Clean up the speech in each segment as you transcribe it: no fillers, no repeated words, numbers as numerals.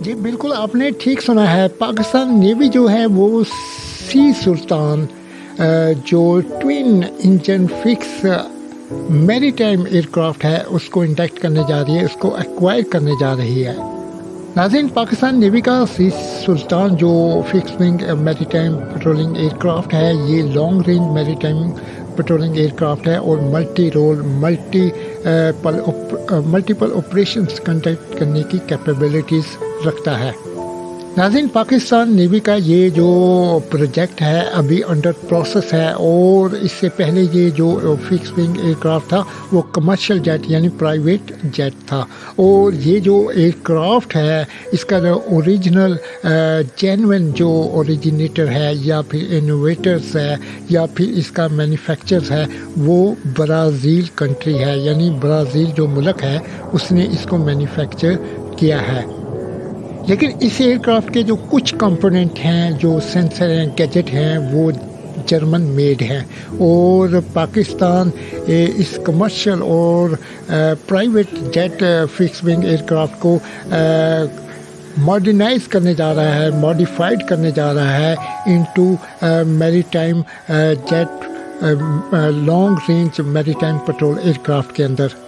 جی بالکل آپ نے ٹھیک سنا ہے. پاکستان نیوی جو ہے وہ سی سلطان جو ٹوین انجن فکس میری ٹائم ایئر کرافٹ ہے اس کو انڈکٹ کرنے جا رہی ہے, اس کو ایکوائر کرنے جا رہی ہے. ناظرین, پاکستان نیوی کا سی سلطان جو fix wing maritime patrolling aircraft ہے, یہ long range maritime patrolling aircraft ہے اور multi role multiple operations conduct کرنے کی کیپیبلٹیز رکھتا ہے. ناظرین, پاکستان نیوی کا یہ جو پروجیکٹ ہے ابھی انڈر پروسیس ہے, اور اس سے پہلے یہ جو فکس ونگ ایئر کرافٹ تھا وہ کمرشل جیٹ یعنی پرائیویٹ جیٹ تھا. اور یہ جو ایئر کرافٹ ہے اس کا جو اوریجنل جینوئن جو اوریجنیٹر ہے یا پھر انوویٹرز ہے یا پھر اس کا مینوفیکچرز ہے وہ برازیل کنٹری ہے, یعنی برازیل جو ملک ہے اس نے اس کو مینوفیکچر کیا ہے. لیکن اس ایئر کرافٹ کے جو کچھ کمپوننٹ ہیں, جو سینسر ہیں, گیجٹ ہیں, وہ جرمن میڈ ہیں. اور پاکستان اس کمرشل اور private jet fix wing aircraft کو ماڈرنائز کرنے جا رہا ہے, ماڈیفائڈ کرنے جا رہا ہے انٹو میری ٹائم جیٹ لانگ رینج میری ٹائم پیٹرول ایئر کرافٹ کے اندر.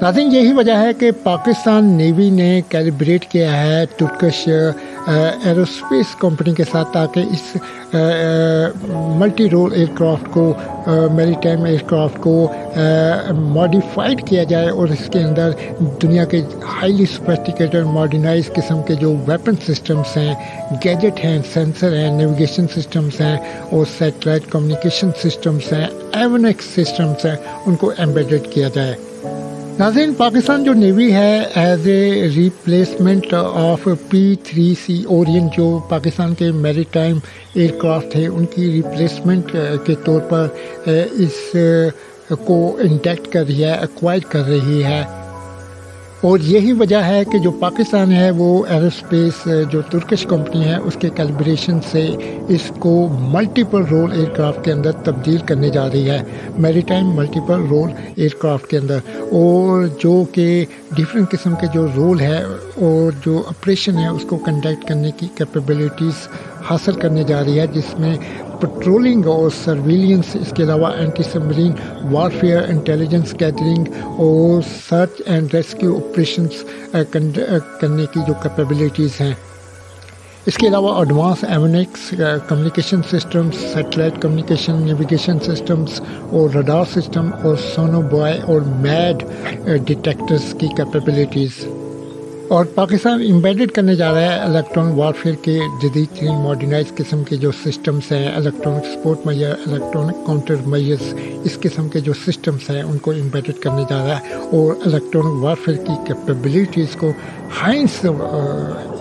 ناظرین, یہی وجہ ہے کہ پاکستان نیوی نے کیلیبریٹ کیا ہے ترکش ایروسپیس کمپنی کے ساتھ تاکہ اس ملٹی رول ایئر کرافٹ کو میری ٹائم ایئر کرافٹ کو ماڈیفائڈ کیا جائے اور اس کے اندر دنیا کے ہائیلی سوفسٹیکیٹڈ ماڈرنائز قسم کے جو ویپن سسٹمز ہیں, گیجٹ ہیں, سینسر ہیں, نیویگیشن سسٹمز ہیں اور سیٹلائٹ کمیونیکیشن سسٹمز ہیں, ایونکس سسٹمز ہیں, ان کو ایمبیڈڈ کیا جائے. ناظرین, پاکستان جو نیوی ہے as a replacement of P-3C اورین جو پاکستان کے میری ٹائم ایئر کرافٹ تھے ان کی ریپلیسمنٹ کے طور پر اس کو انڈکٹ کر رہی ہے, ایکوائر کر رہی ہے. اور یہی وجہ ہے کہ جو پاکستان ہے وہ ایروسپیس جو ترکش کمپنی ہے اس کے کیلیبریشن سے اس کو ملٹیپل رول ایئر کرافٹ کے اندر تبدیل کرنے جا رہی ہے, maritime multiple role aircraft کے اندر. اور جو کہ ڈفرینٹ قسم کے جو رول ہے اور جو آپریشن ہے اس کو کنڈکٹ کرنے کی کیپیبلٹیز حاصل کرنے جا رہی ہے, جس میں پٹرولنگ اور سرویلنس, اس کے علاوہ anti submarine warfare, intelligence gathering اور سرچ اینڈ ریسکیو آپریشنس کرنے کی جو کیپیبلٹیز ہیں. اس کے علاوہ advance avionics communication systems, satellite communication, navigation systems اور رڈار سسٹم اور سونو بوائے اور میڈ ڈیٹیکٹرز کی کیپیبلٹیز. اور پاکستان امبیڈڈ کرنے جا رہا ہے الیکٹرانک وارفیئر کے جدید ترین ماڈرنائز قسم کے جو سسٹمز ہیں, electronic support measure, electronic counter measures, اس قسم کے جو سسٹمز ہیں ان کو امبیڈڈ کرنے جا رہا ہے اور الیکٹرانک وارفیئر کی کیپیبلٹیز کو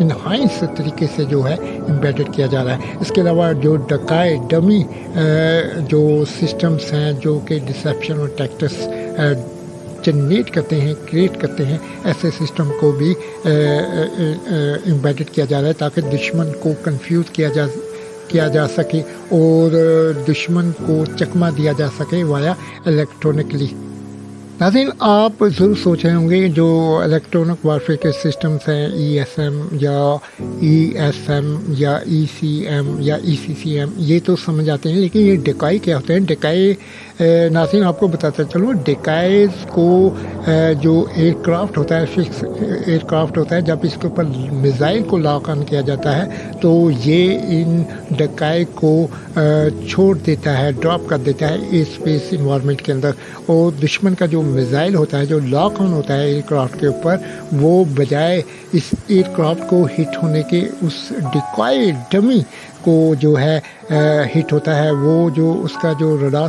انہائنس طریقے سے جو ہے امبیڈڈ کیا جا رہا ہے. اس کے علاوہ جو ڈکائی ڈمی جو سسٹمز ہیں جو کہ ڈسیپشن اور ٹیکٹس جنریٹ کرتے ہیں, کریٹ کرتے ہیں, ایسے سسٹم کو بھی امبیڈڈ کیا جا رہا ہے تاکہ دشمن کو کنفیوز کیا جا سکے اور دشمن کو چکمہ دیا جا سکے وایا الیکٹرانکلی. ناظرین, آپ ضرور سوچ رہے ہوں گے جو الیکٹرانک وارفیئر کے سسٹمز ہیں ESM یا ESM یا ECM یا ECCM یہ تو سمجھ آتے ہیں, لیکن یہ ڈیکائی کیا ہوتے ہیں؟ ڈیکائی ناظرین آپ کو بتاتا چلوں, ڈیکائز کو جو ایئر کرافٹ ہوتا ہے, فکس ایئر کرافٹ ہوتا ہے, جب اس کے اوپر میزائل کو لاک آن کیا جاتا ہے تو یہ ان ڈیکائی کو چھوڑ دیتا ہے, ڈراپ کر دیتا ہے ایئر اسپیس انوائرمنٹ کے اندر. اور دشمن کا جو میزائل ہوتا ہے جو لاک آن ہوتا ہے ایئر کرافٹ کے اوپر, وہ بجائے اس ایئر کرافٹ کو ہٹ ہونے کے اس ڈیکائی ڈمی کو جو ہے ہٹ ہوتا ہے, وہ جو اس کا جو رڈار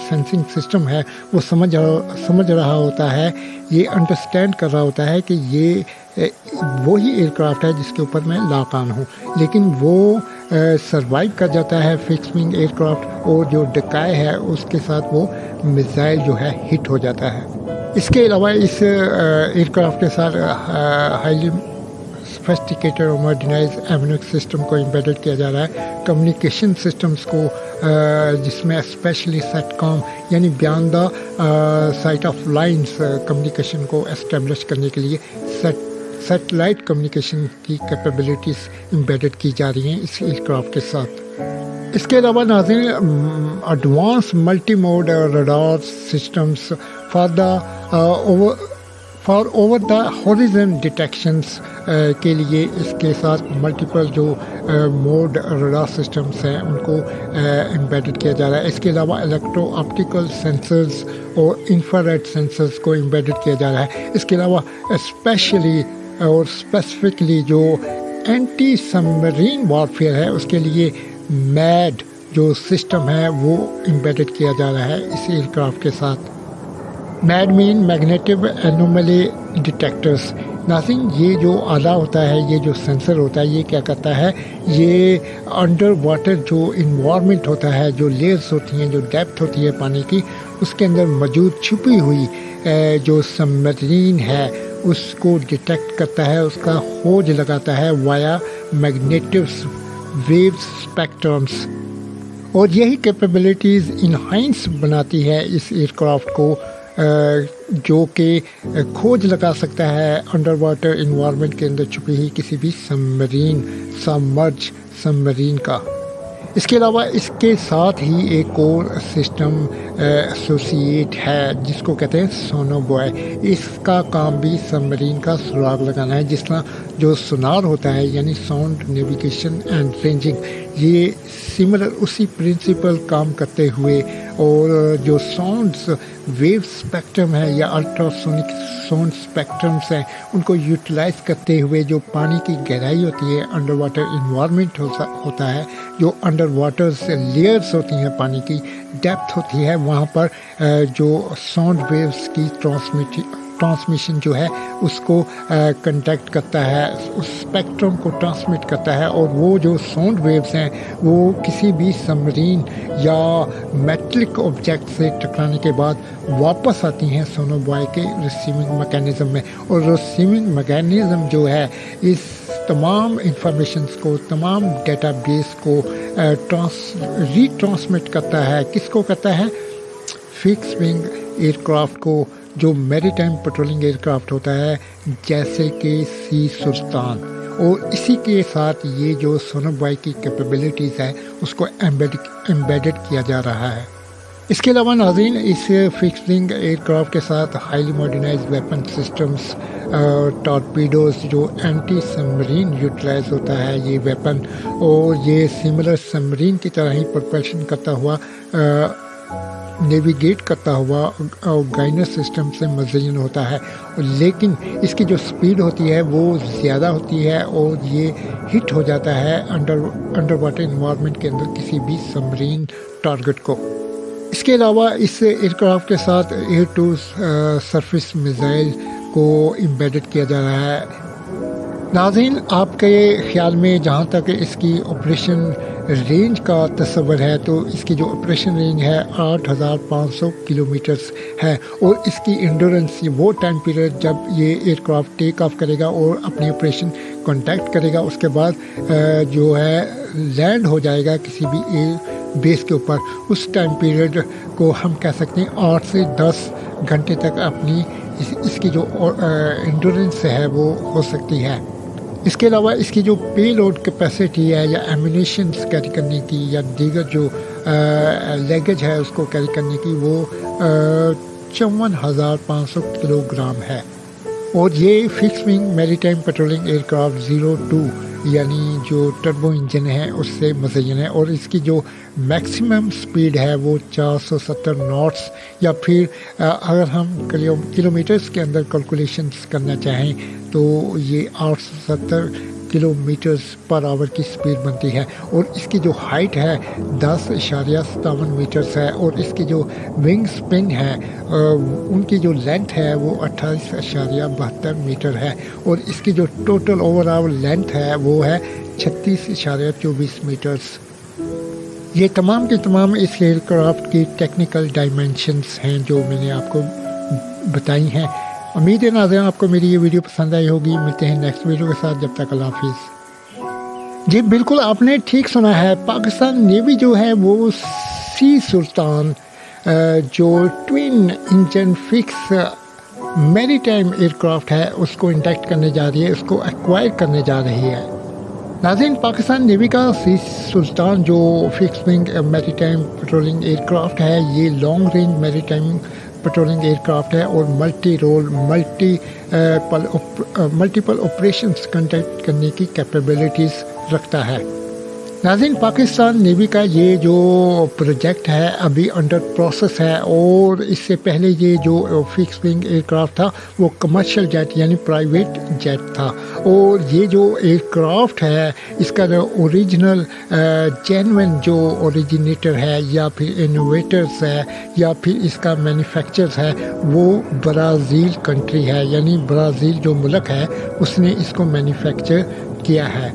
سینسنگ سسٹم ہے وہ سمجھ رہا ہوتا ہے, یہ انڈرسٹینڈ کر رہا ہوتا ہے کہ یہ وہی ایئر کرافٹ ہے جس کے اوپر میں لاک آن ہوں, لیکن وہ سروائیو کر جاتا ہے فکس ونگ ایئر کرافٹ, اور جو ڈکائے ہے اس کے ساتھ وہ میزائل جو ہے ہٹ ہو جاتا ہے. اس کے علاوہ اس ایئر کرافٹ کے ساتھ ہائیلی سوفسٹیکیٹڈ اور ماڈرنائز ایونک سسٹم کو امبیڈڈ کیا جا رہا ہے. کمیونیکیشن سسٹمز کو جس میں اسپیشلی سیٹ کام یعنی بیان دا سائٹ آف لائنس کمیونیکیشن کو اسٹیبلش کرنے کے لیے سیٹلائٹ کمیونیکیشن کی کیپیبلٹیز امبیڈڈ کی جا رہی ہیں اس ایئر کرافٹ کے ساتھ۔ اس کے علاوہ ناظرین advance multi mode radar systems for over the horizon detections کے لیے اس کے ساتھ ملٹیپل جو موڈ ریڈار سسٹمز ہیں ان کو امبیڈڈ کیا جا رہا ہے۔ اس کے علاوہ الیکٹرو آپٹیکل سینسرز اور انفراریڈ سینسرز کو امبیڈڈ کیا جا رہا ہے۔ اس کے علاوہ اسپیشلی اور اسپیسیفکلی جو اینٹی سبمرین وارفیئر ہے اس کے لیے میڈ جو سسٹم ہے وہ امبیڈڈ کیا جا رہا ہے اس ایئر کرافٹ کے ساتھ۔ Made man میگنیٹو اینوملی detectors. ناظرین یہ جو آلہ ہوتا ہے، یہ جو سینسر ہوتا ہے، یہ کیا کرتا ہے، یہ انڈر واٹر جو انوائرمنٹ ہوتا ہے، جو لیئرز ہوتی ہیں، جو ڈیپتھ ہوتی ہے پانی کی، اس کے اندر موجود چھپی ہوئی جو سبمرین ہے اس کو ڈیٹیکٹ کرتا ہے، اس کا کھوج لگاتا ہے وایا میگنیٹو ویو اسپیکٹرمس، اور یہی کیپیبلٹیز انہائنس بناتی ہے اس ایئر کرافٹ کو، جو کہ کھوج لگا سکتا ہے انڈر واٹر انوائرمنٹ کے اندر چھپی ہوئی کسی بھی سبمرج سبمرین کا۔ اس کے علاوہ اس کے ساتھ ہی ایک اور سسٹم ایسوسیٹ ہے جس کو کہتے ہیں سونو بوائے۔ اس کا کام بھی سبمرین کا سراغ لگانا ہے، جس طرح جو سونار ہوتا ہے یعنی ساؤنڈ نیویگیشن اینڈ رینجنگ، یہ سملر اسی پرنسپل کام کرتے ہوئے، اور جو ساؤنڈز ویو اسپیکٹرم ہے یا الٹراسونک ساؤنڈ اسپیکٹرمس ہیں ان کو یوٹیلائز کرتے ہوئے جو پانی کی گہرائی ہوتی ہے، انڈر واٹر انوائرمنٹ ہوتا ہے، جو انڈر واٹر سے لیئرز ہوتی ہیں پانی کی، ڈیپتھ ہوتی ہے، وہاں پر جو ساؤنڈ ویوز کی ٹرانسمیشن جو ہے اس کو کنٹیکٹ کرتا ہے، اس اسپیکٹرم کو ٹرانسمٹ کرتا ہے، اور وہ جو ساؤنڈ ویوز ہیں وہ کسی بھی سبمرین یا میٹلک آبجیکٹ سے ٹکرانے کے بعد واپس آتی ہیں سونو بوائے کے ریسیونگ میکینزم میں، اور ریسیونگ میکینزم جو ہے اس تمام انفارمیشنز کو، تمام ڈیٹا بیس کو ری ٹرانسمٹ کرتا ہے۔ کس کو کرتا ہے؟ فکس ونگ ایئر کرافٹ کو، جو میری ٹائم پیٹرولنگ ایئر کرافٹ ہوتا ہے جیسے کہ سی سلطان، اور اسی کے ساتھ یہ جو سونو بوائے کی کیپیبلٹیز ہے اس کو ایمبیڈڈ کیا جا رہا ہے۔ اس کے علاوہ ناظرین اس فکس ونگ ایئر کرافٹ کے ساتھ ہائیلی ماڈرنائزڈ ویپن سسٹمز، ٹارپیڈوز جو اینٹی سبمرین یوٹیلائز ہوتا ہے یہ ویپن، اور یہ سملر سبمرین کی طرح ہی پروپلشن کرتا ہوا، نیویگیٹ کرتا ہوا اور گائنر سسٹم سے مزین ہوتا ہے، لیکن اس کی جو سپیڈ ہوتی ہے وہ زیادہ ہوتی ہے، اور یہ ہٹ ہو جاتا ہے انڈر واٹر انوائرمنٹ کے اندر کسی بھی سبمرین ٹارگٹ کو۔ اس کے علاوہ اس ایئر کرافٹ کے ساتھ ایئر ٹو سرفیس میزائل کو امبیڈڈ کیا جا رہا ہے۔ ناظرین آپ کے خیال میں جہاں تک اس کی آپریشن رینج کا تصور ہے تو اس کی جو آپریشن رینج ہے 8500 کلومیٹرز ہے، اور اس کی انڈورنس وہ ٹائم پیریڈ جب یہ ایئر کرافٹ ٹیک آف کرے گا اور اپنی آپریشن کنڈکٹ کرے گا، اس کے بعد جو ہے لینڈ ہو جائے گا کسی بھی ایئر بیس کے اوپر، اس ٹائم پیریڈ کو ہم کہہ سکتے ہیں 8 سے 10 گھنٹے تک اپنی اس کی جو انڈورنس ہے وہ ہو سکتی ہے۔ اس کے علاوہ اس کی جو پے لوڈ کیپیسٹی ہے یا ایمونیشنز کیری کرنے کی یا دیگر جو لیگیج ہے اس کو کیری کرنے کی وہ 54,500 کلو گرام ہے، اور یہ fix wing maritime patrolling year craft 02 یعنی جو ٹربو انجن ہے اس سے مزین ہے، اور اس کی جو میکسیمم سپیڈ ہے وہ 470 ناٹس، یا پھر اگر ہم کلومیٹرز کے اندر کیلکولیشنز کرنا چاہیں تو یہ 870 کلومیٹرز پر آور کی سپیڈ بنتی ہے، اور اس کی جو ہائٹ ہے 10.57 میٹرز ہے، اور اس کی جو ونگ سپن ہے ان کی جو لینتھ ہے وہ 28.72 میٹر ہے، اور اس کی جو ٹوٹل اوور آل لینتھ ہے وہ ہے 36.24 میٹرز۔ یہ تمام کی تمام اس ایئر کرافٹ کی ٹیکنیکل ڈائمینشنز ہیں جو میں نے آپ کو بتائی ہیں۔ امید ہے ناظرین آپ کو میری یہ ویڈیو پسند آئی ہوگی۔ ملتے ہیں نیکسٹ ویڈیو کے ساتھ، جب تک اللہ حافظ۔ جی بالکل آپ نے ٹھیک سنا ہے، پاکستان نیوی جو ہے وہ سی سلطان جو ٹوین انجن فکس میری ٹائم ایئر کرافٹ ہے اس کو انڈکٹ کرنے جا رہی ہے، اس کو ایکوائر کرنے جا رہی ہے۔ ناظرین، پاکستان نیوی کا سی سلطان جو fix wing maritime patrolling aircraft ہے، یہ long range maritime patrolling aircraft ہے اور multi role multiple operations conduct کرنے کی کیپیبلٹیز رکھتا ہے۔ ناظرین، پاکستان نیوی کا یہ جو پروجیکٹ ہے ابھی انڈر پروسیس ہے، اور اس سے پہلے یہ جو فکس ونگ ایئر کرافٹ تھا وہ کمرشل جیٹ یعنی پرائیویٹ جیٹ تھا، اور یہ جو ایئر کرافٹ ہے اس کا جو اوریجنل جینوئن جو اوریجنیٹر ہے یا پھر انوویٹرز ہے یا پھر اس کا مینوفیکچرز ہے وہ برازیل کنٹری ہے، یعنی برازیل جو ملک ہے اس نے اس کو مینوفیکچر کیا ہے۔